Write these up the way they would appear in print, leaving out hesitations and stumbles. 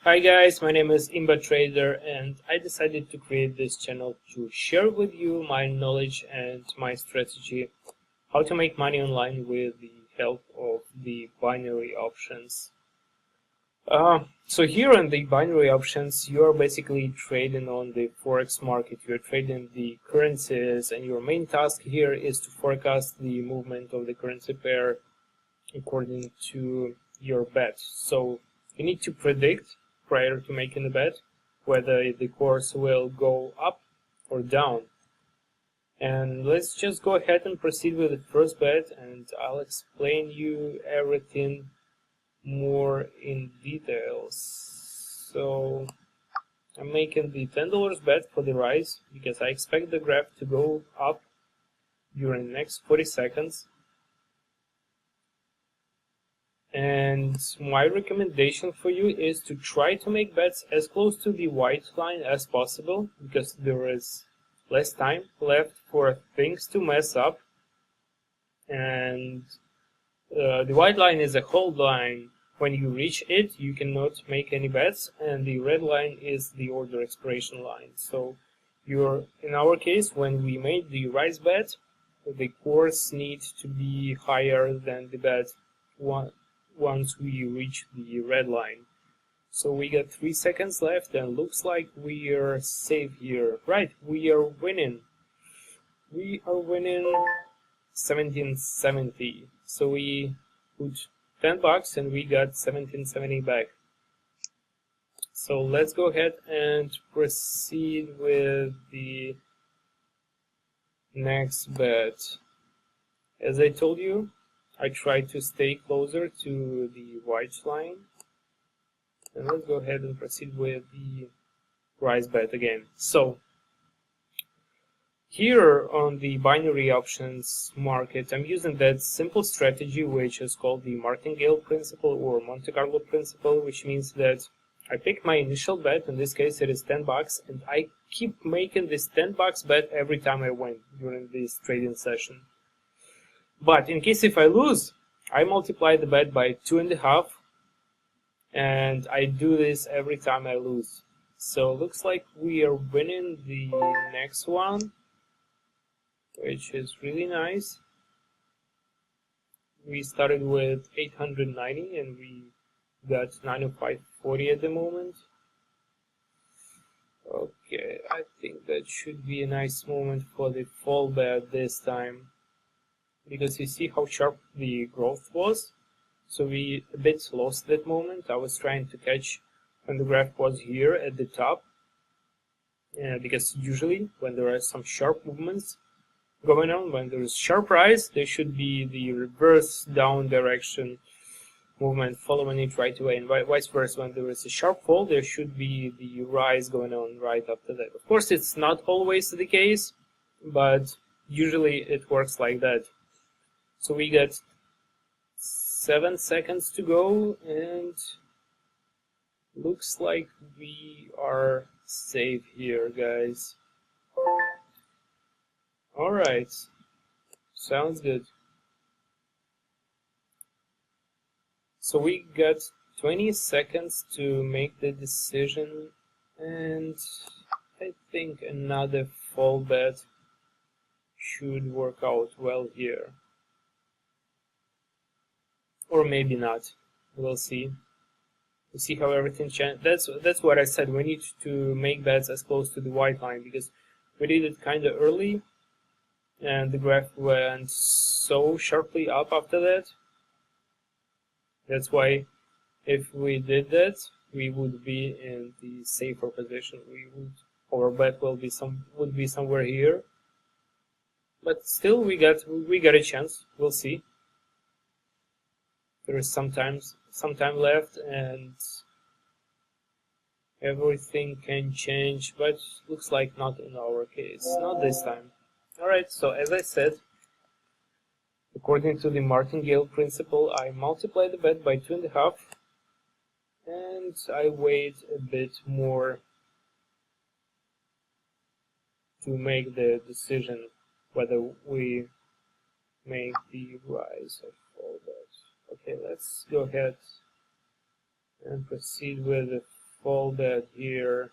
Hi guys, my name is Imba Trader and I decided to create this channel to share with you my knowledge and my strategy how to make money online with the help of the binary options. So here in the binary options, you are basically trading on the forex market. You're trading the currencies, and your main task here is to forecast the movement of the currency pair according to your bet. So you need to predict prior to making the bet whether the course will go up or down. And let's just go ahead and proceed with the first bet, and I'll explain you everything more in details. So I'm making the $10 bet for the rise because I expect the graph to go up during the next 40 seconds. And my recommendation for you is to try to make bets as close to the white line as possible, because there is less time left for things to mess up. And the white line is a hold line. When you reach it, you cannot make any bets, and the red line is the order expiration line. So in our case, when we made the rise bet, the course needs to be higher than the bet once we reach the red line. So we got 3 seconds left, and looks like we are safe here. Right, we are winning. We are winning 1770. So we put $10 and we got 1770 back. So let's go ahead and proceed with the next bet. As I told you, I try to stay closer to the white line. And let's go ahead and proceed with the rise bet again. So here on the binary options market, I'm using that simple strategy which is called the martingale principle or Monte Carlo principle, which means that I pick my initial bet. In this case it is $10, and I keep making this $10 bet every time I win during this trading session. But in case if I lose, I multiply the bet by 2.5, and I do this every time I lose. So looks like we are winning the next one, which is really nice. We started with 890 and we got 905.40 at the moment. Okay, I think that should be a nice moment for the fall bet this time, because you see how sharp the growth was. So we a bit lost that moment. I was trying to catch when the graph was here at the top, because usually when there are some sharp movements going on, when there is sharp rise, there should be the reverse down direction movement following it right away, and vice versa. When there is a sharp fall, there should be the rise going on right after that. Of course, it's not always the case, but usually it works like that. So we got 7 seconds to go, and looks like we are safe here, guys. Alright, sounds good. So we got 20 seconds to make the decision, and I think another fall bet should work out well here. Or maybe not. We'll see. We'll see how everything changes. That's what I said. We need to make bets as close to the white line, because we did it kind of early, and the graph went so sharply up after that. That's why if we did that, we would be in the safer position. Our bet would be somewhere here. But still, we got a chance. We'll see. There is some time left, and everything can change, but looks like not in our case, not this time. Alright, so as I said, according to the martingale principle, I multiply the bet by 2.5, and I wait a bit more to make the decision whether we make the rise or fall bet. Okay, let's go ahead and proceed with the fall bet here.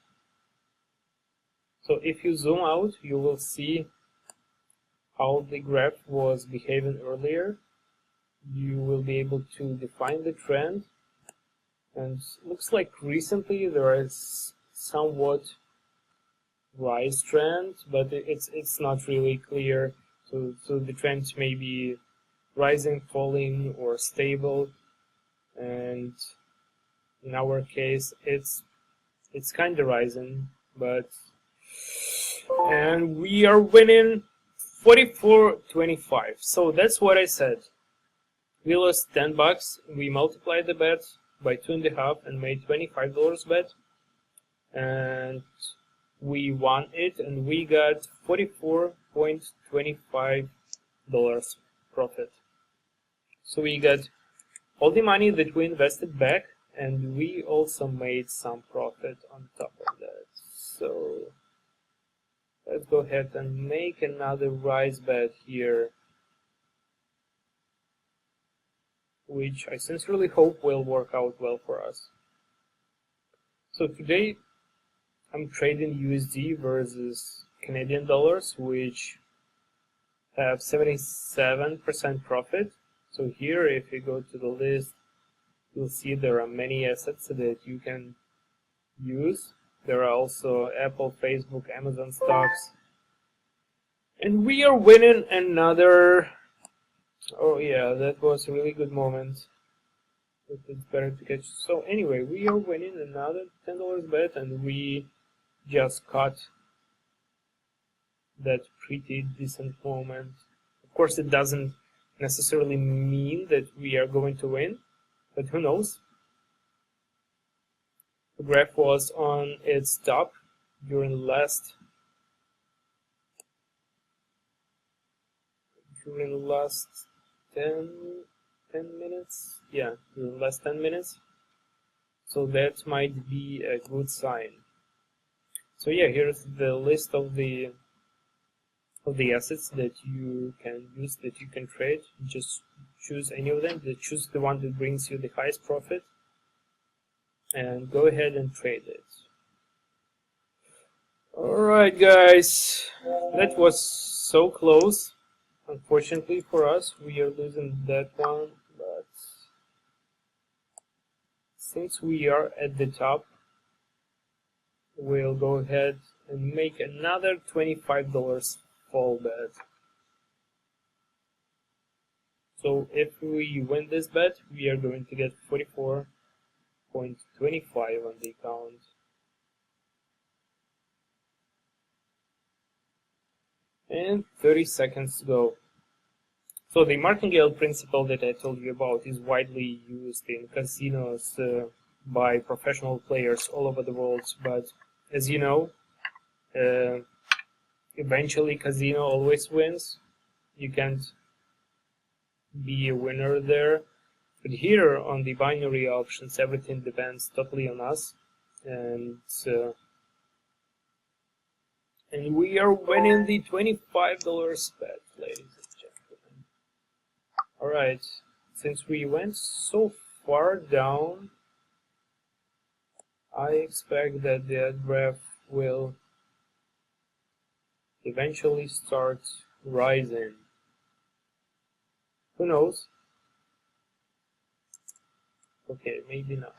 So if you zoom out, you will see how the graph was behaving earlier. You will be able to define the trend, and looks like recently there is somewhat rise trend, but it's not really clear. So the trend may be rising, falling, or stable, and in our case it's kind of rising, and we are winning 44.25. So that's what I said. We lost $10. We multiplied the bet by 2.5 and made $25 bet, and we won it, and we got $44.25 profit. So we got all the money that we invested back, and we also made some profit on top of that. So let's go ahead and make another rise bet here, which I sincerely hope will work out well for us. So today I'm trading USD versus Canadian dollars, which have 77% profit. So here, if you go to the list, you'll see there are many assets that you can use. There are also Apple, Facebook, Amazon stocks. And we are winning another... Oh yeah, that was a really good moment. It's better to catch. So anyway, we are winning another $10 bet, and we just caught that pretty decent moment. Of course, it doesn't necessarily mean that we are going to win, but who knows? The graph was on its top during the last 10 minutes. Yeah, during the last 10 minutes. So that might be a good sign. So yeah, here's the list of the assets that you can use, that you can trade. Just choose any of them. Choose the one that brings you the highest profit, and go ahead and trade it. Alright guys, that was so close. Unfortunately for us, we are losing that one, but since we are at the top, we'll go ahead and make another $25 fall bet. So if we win this bet, we are going to get 44.25 on the account. And 30 seconds to go. So the martingale principle that I told you about is widely used in casinos by professional players all over the world. But as you know, eventually casino always wins. You can't be a winner there. But here on the binary options, everything depends totally on us. And we are winning the $25 bet, ladies and gentlemen. Alright, since we went so far down, I expect that the graph will eventually start rising. Who knows? Okay, maybe not.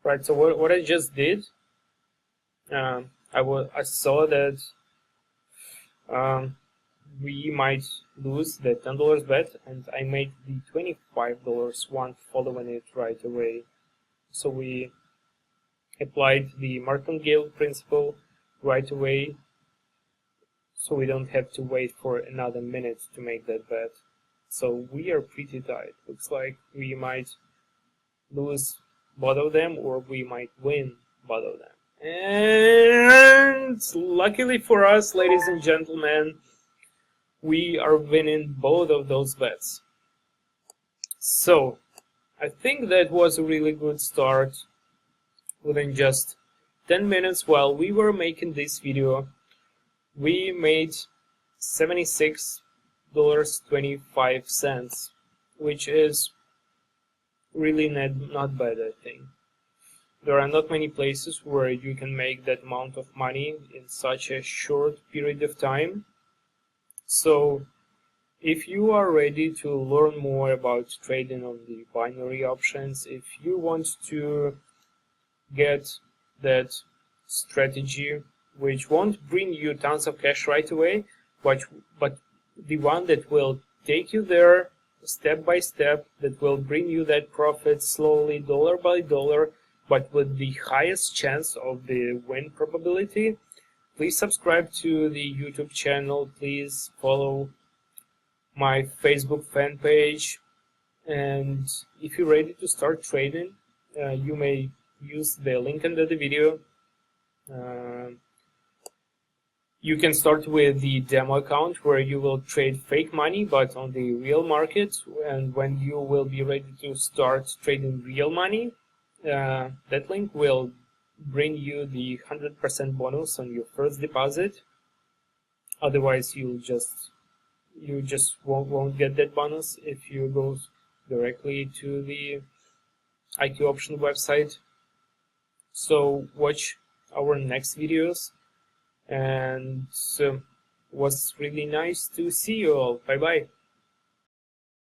Right, so what I just did, I saw that we might lose the $10 bet, and I made the $25 one following it right away. So we applied the martingale principle right away, so we don't have to wait for another minute to make that bet. So we are pretty tight. Looks like we might lose both of them, or we might win both of them. And luckily for us, ladies and gentlemen, we are winning both of those bets. So I think that was a really good start. Within just 10 minutes while we were making this video, we made $76.25, which is really not bad, I think. There are not many places where you can make that amount of money in such a short period of time. So if you are ready to learn more about trading on the binary options, if you want to get that strategy which won't bring you tons of cash right away, but the one that will take you there step by step, that will bring you that profit slowly, dollar by dollar, but with the highest chance of the win probability, please subscribe to the YouTube channel, please follow my Facebook fan page, and if you're ready to start trading, you may use the link under the video. You can start with the demo account where you will trade fake money but on the real market, and when you will be ready to start trading real money, that link will bring you the 100% bonus on your first deposit. Otherwise you just won't get that bonus if you go directly to the IQ option website. So watch our next videos, and was really nice to see you all. Bye bye.